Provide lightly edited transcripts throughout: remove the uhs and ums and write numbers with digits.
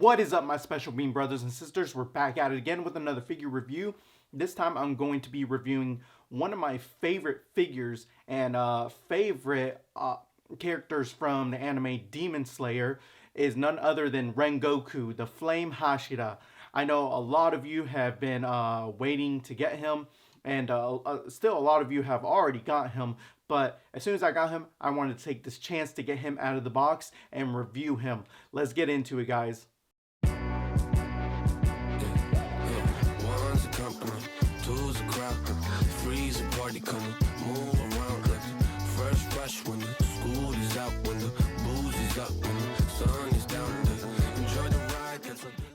What is up, my special bean brothers and sisters? We're back at it again with another figure review. This time I'm going to be reviewing one of my favorite figures and favorite characters from the anime Demon Slayer is none other than Rengoku, the Flame Hashira. I know a lot of you have been waiting to get him, and still a lot of you have already got him. But as soon as I got him, I wanted to take this chance to get him out of the box and review him. Let's get into it, guys.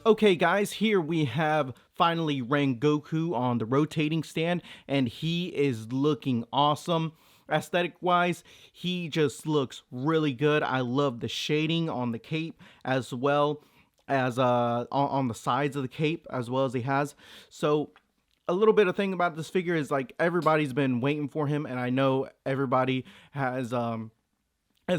Okay, guys, here we have finally Rengoku on the rotating stand, and he is looking awesome. Aesthetic wise, he just looks really good. I love the shading on the cape as well as on the sides of the cape as well as he has. So a little bit of thing about this figure is like everybody's been waiting for him, and I know everybody has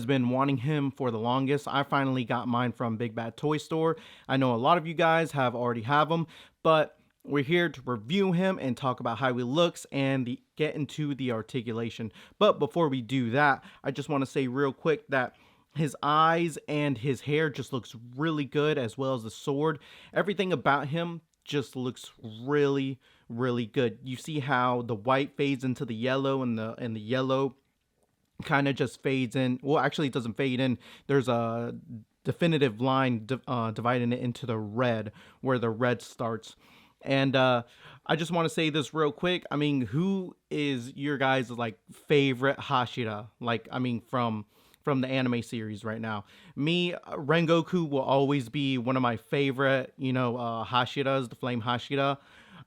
been wanting him for the longest. I finally got mine from Big Bad Toy Store. I know a lot of you guys have already have him, but we're here to review him and talk about how he looks and get into the articulation. But before we do that, I just want to say real quick that his eyes and his hair just looks really good, as well as the sword. Everything about him just looks really, really good. You see how the white fades into the yellow, and the yellow kind of just fades in. Well, actually it doesn't fade in. There's a definitive line dividing it into the red, where the red starts. And I just want to say this real quick. I mean, who is your guys' like favorite Hashira? Like, I mean, from the anime series right now. Me, Rengoku will always be one of my favorite, Hashiras, the Flame Hashira.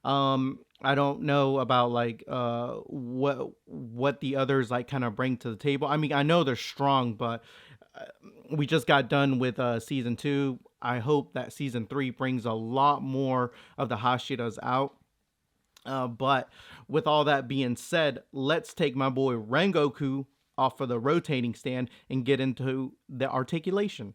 I don't know about like what the others like kind of bring to the table. I mean, I know they're strong, but we just got done with season 2. I hope that season 3 brings a lot more of the Hashiras out. But with all that being said, let's take my boy Rengoku off of the rotating stand and get into the articulation.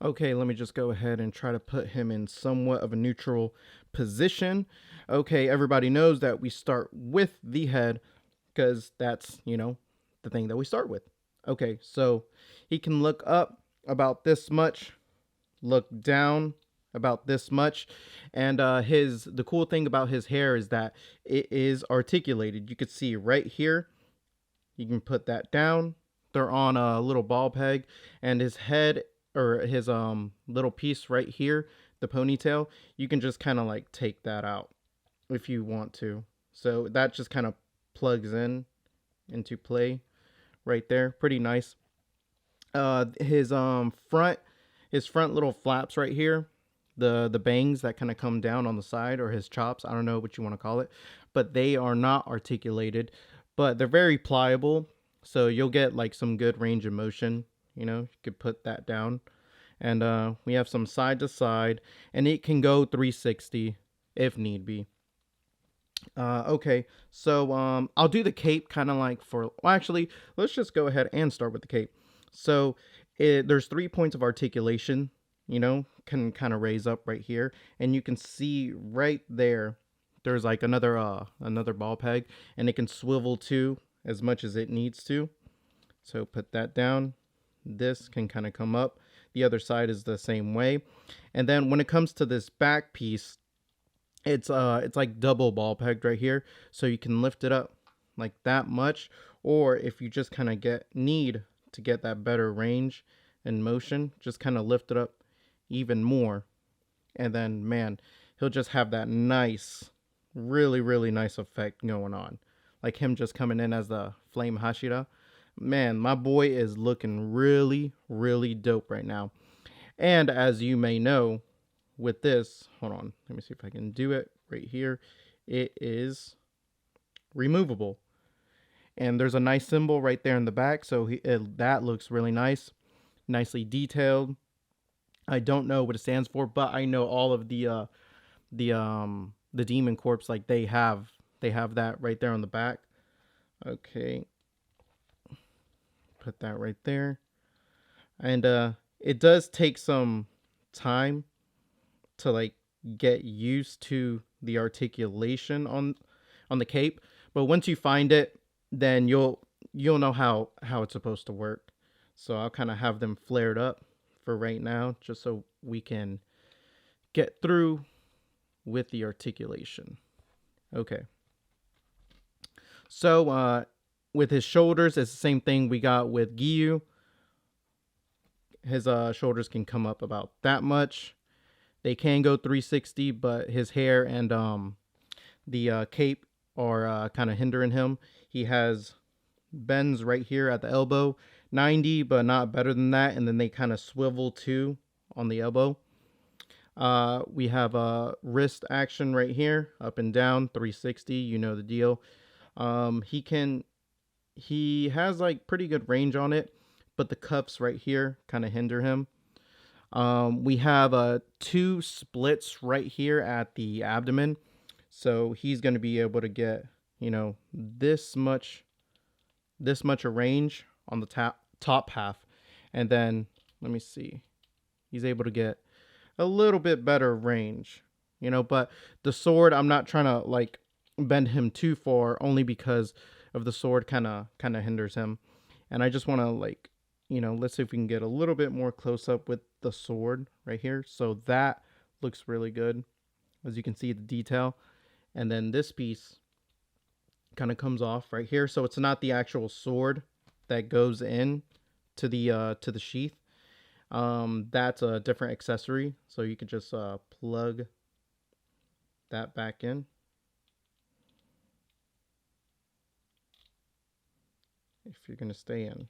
Okay, let me just go ahead and try to put him in somewhat of a neutral position. Okay, everybody knows that we start with the head because that's, the thing that we start with. Okay, so he can look up about this much, look down about this much, and the cool thing about his hair is that it is articulated. You could see right here. You can put that down. They're on a little ball peg, and his head, or his little piece right here, the ponytail, you can just kind of like take that out if you want to. So that just kind of plugs in into play right there. Pretty nice. His front little flaps right here, the bangs that kind of come down on the side, or his chops, I don't know what you want to call it, but they are not articulated, but they're very pliable, so you'll get like some good range of motion. You could put that down. And we have some side to side, and it can go 360 if need be. Okay, so I'll do the cape kind of like actually, let's just go ahead and start with the cape. So there's 3 points of articulation, can kind of raise up right here, and you can see right there, there's like another ball peg, and it can swivel too as much as it needs to. So put that down. This can kind of come up. The other side is the same way. And then when it comes to this back piece, it's like double ball pegged right here, so you can lift it up like that much, or if you just kind of need to get that better range and motion, just kind of lift it up even more, and then man, he'll just have that nice, really, really nice effect going on, like him just coming in as the Flame Hashira. Man, my boy is looking really, really dope right now. And as you may know, with this, hold on, let me see if I can do it right here. It is removable. And there's a nice symbol right there in the back, so that looks really nice. Nicely detailed. I don't know what it stands for, but I know all of the Demon Corps, like they have that right there on the back. Okay. Put that right there. And it does take some time to like get used to the articulation on the cape, but once you find it, then you'll know how it's supposed to work. So I'll kind of have them flared up for right now, just so we can get through with the articulation. Okay. So with his shoulders, it's the same thing we got with Giyu. His shoulders can come up about that much. They can go 360, but his hair and the cape are kind of hindering him. He has bends right here at the elbow, 90, but not better than that, and then they kind of swivel too on the elbow. We have a wrist action right here, up and down, 360. You know the deal. He has like pretty good range on it, but the cuffs right here kind of hinder him. We have two splits right here at the abdomen, so he's going to be able to get, you know, this much of range on the top half, and then let me see, he's able to get a little bit better range, you know. But the sword, I'm not trying to like bend him too far, only because of the sword kind of hinders him, and I just want to like, you know, let's see if we can get a little bit more close up with the sword right here. So that looks really good, as you can see the detail. And then this piece kind of comes off right here, so it's not the actual sword that goes in to the sheath. That's a different accessory, so you could just plug that back in. If you're gonna stay in.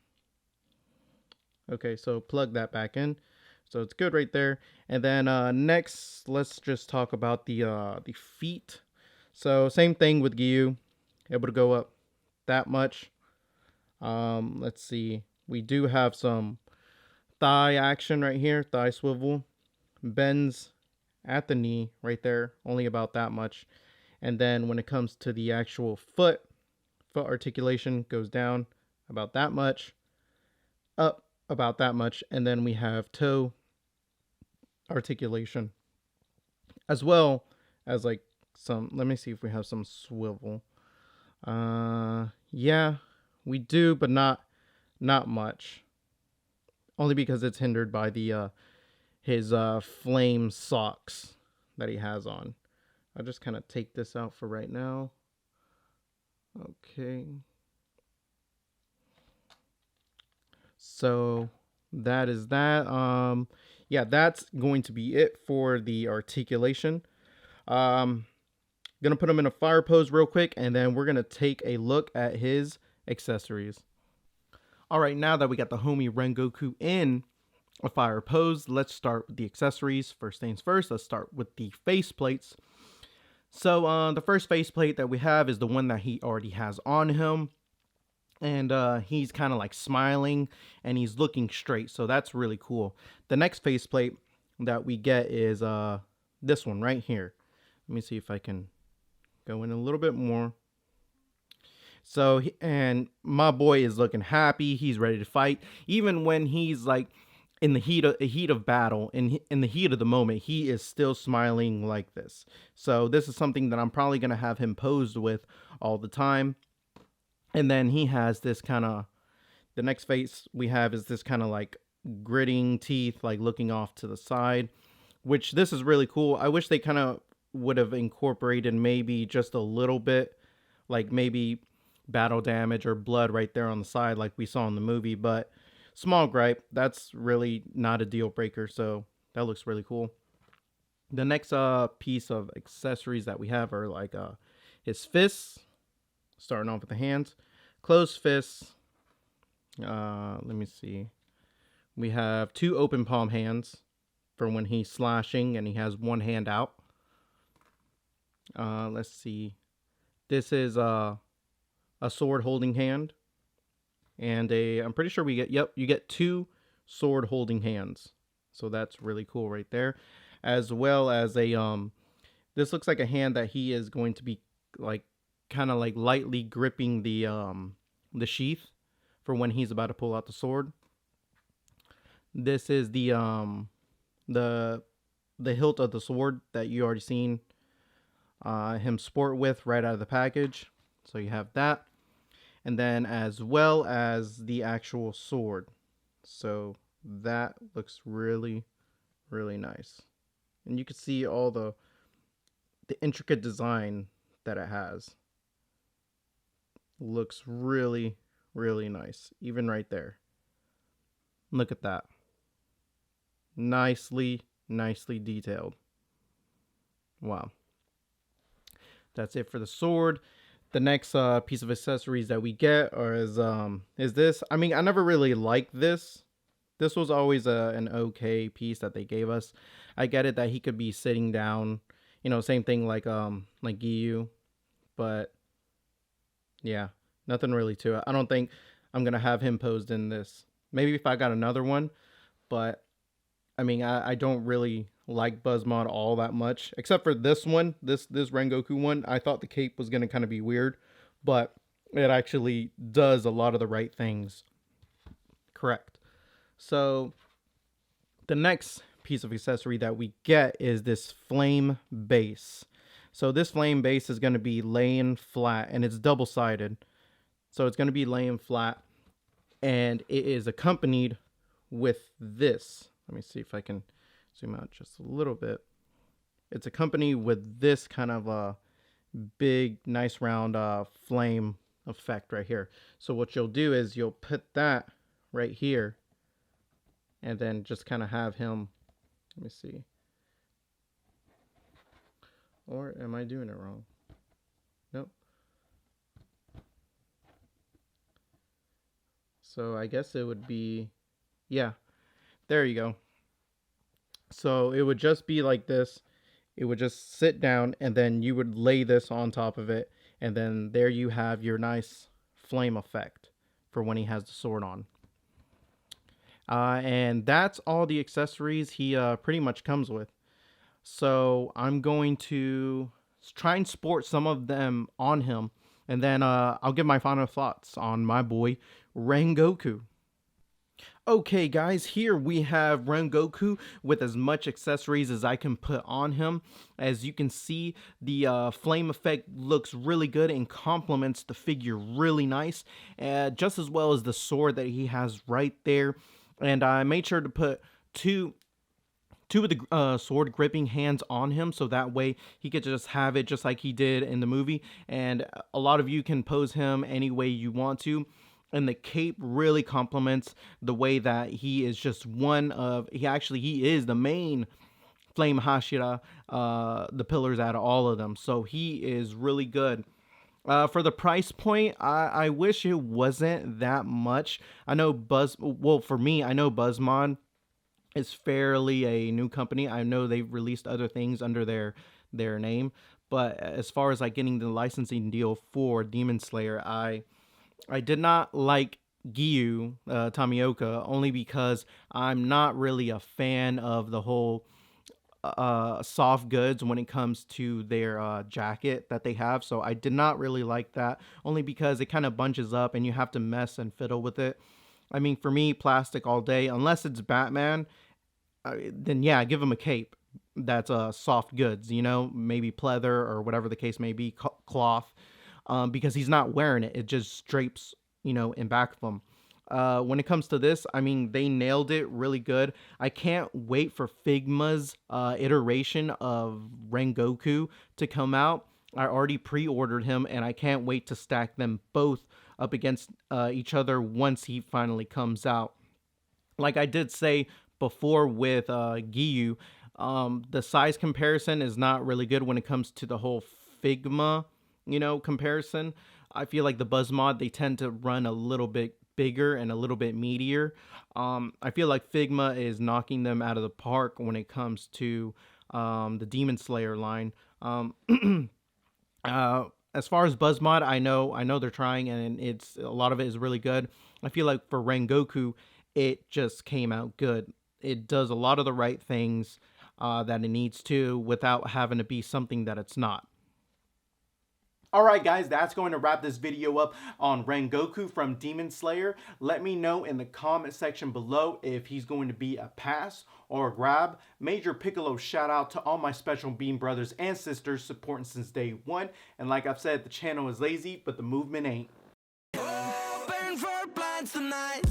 Okay, so plug that back in. So it's good right there. And then next, let's just talk about the feet. So same thing with Giyu, able to go up that much. Let's see. We do have some thigh action right here, thigh swivel, bends at the knee right there, only about that much. And then when it comes to the actual foot articulation, goes down about that much, up about that much, and then we have toe articulation, as well as like some, let me see if we have some swivel. Yeah, we do, but not much, only because it's hindered by the his flame socks that he has on. I'll just kind of take this out for right now. Okay, so that is that. Yeah, that's going to be it for the articulation. Gonna put him in a fire pose real quick, and then we're gonna take a look at his accessories. All right, now that we got the homie Rengoku in a fire pose, let's start with the accessories. First things first, let's start with the face plates. So the first face plate that we have is the one that he already has on him, and he's kind of like smiling and he's looking straight, so that's really cool. The next face plate that we get is this one right here. Let me see if I can go in a little bit more. So and my boy is looking happy, he's ready to fight, even when he's like in the heat of battle, in the heat of the moment, he is still smiling like this. So this is something that I'm probably going to have him posed with all the time. And then he has this kind of, the next face we have is this kind of like gritting teeth, like looking off to the side, which this is really cool. I wish they kind of would have incorporated maybe just a little bit, like maybe battle damage or blood right there on the side like we saw in the movie, but small gripe, that's really not a deal breaker, so that looks really cool. The next piece of accessories that we have are like his fists, starting off with the hands, closed fists. Let me see. We have two open palm hands for when he's slashing and he has one hand out. Let's see. This is a sword holding hand, and I'm pretty sure we get, yep, you get two sword holding hands. So that's really cool right there. As well as this looks like a hand that he is going to be like kind of like lightly gripping the sheath for when he's about to pull out the sword. This is the the the hilt of the sword that you already seen him sport with right out of the package. So you have that, and then as well as the actual sword. So that looks really, really nice, and you can see all the intricate design that it has. Looks really, really nice, even right there. Look at that. Nicely, nicely detailed. Wow. That's it for the sword. The next piece of accessories that we get is this. I mean, I never really liked this. This was always an okay piece that they gave us. I get it that he could be sitting down, you know, same thing like Giyu, but yeah, nothing really to it. I don't think I'm gonna have him posed in this. Maybe if I got another one, but I mean, I don't really like Buzzmod all that much, except for this one, this Rengoku one. I thought the cape was gonna kind of be weird, but it actually does a lot of the right things. Correct. So the next piece of accessory that we get is this flame base. So this flame base is going to be laying flat, and it's double sided. So it's going to be laying flat, and it is accompanied with this. Let me see if I can zoom out just a little bit. It's accompanied with this kind of a big, nice round flame effect right here. So what you'll do is you'll put that right here, and then just kind of have him. Let me see. Or am I doing it wrong? Nope. So I guess it would be, yeah, there you go. So it would just be like this. It would just sit down, and then you would lay this on top of it, and then there you have your nice flame effect for when he has the sword on. And that's all the accessories he pretty much comes with. So I'm going to try and sport some of them on him, and then I'll give my final thoughts on my boy Rengoku. Okay, guys, here we have Rengoku with as much accessories as I can put on him. As you can see, the flame effect looks really good and complements the figure really nice, just as well as the sword that he has right there. And I made sure to put two of the sword gripping hands on him, so that way he could just have it just like he did in the movie. And a lot of you can pose him any way you want to, and the cape really complements the way that he is just one of, he is the main flame Hashira, the pillars out of all of them, so he is really good. For the price point, I wish it wasn't that much. I know for me, I know Buzzmod is fairly a new company. I know they've released other things under their name, but as far as like getting the licensing deal for Demon Slayer, I did not like Giyu Tamioka, only because I'm not really a fan of the whole soft goods when it comes to their jacket that they have. So I did not really like that, only because it kind of bunches up and you have to mess and fiddle with it. I mean, for me, plastic all day, unless it's Batman, then yeah, give him a cape that's soft goods, you know, maybe pleather or whatever the case may be, cloth, because he's not wearing it. It just drapes, you know, in back of him. When it comes to this, I mean, they nailed it really good. I can't wait for Figma's iteration of Rengoku to come out. I already pre-ordered him, and I can't wait to stack them both up against each other once he finally comes out. Like I did say before with Giyu, the size comparison is not really good when it comes to the whole Figma, you know, comparison. I feel like the Buzzmod, they tend to run a little bit bigger and a little bit meatier. I feel like Figma is knocking them out of the park when it comes to the Demon Slayer line. As far as Buzzmod, I know they're trying, and it's a lot of it is really good. I feel like for Rengoku, it just came out good. It does a lot of the right things that it needs to, without having to be something that it's not. Alright guys, that's going to wrap this video up on Rengoku from Demon Slayer. Let me know in the comment section below if he's going to be a pass or a grab. Major Piccolo shout out to all my special Beam brothers and sisters supporting since day one. And like I've said, the channel is lazy, but the movement ain't. Open for plans tonight.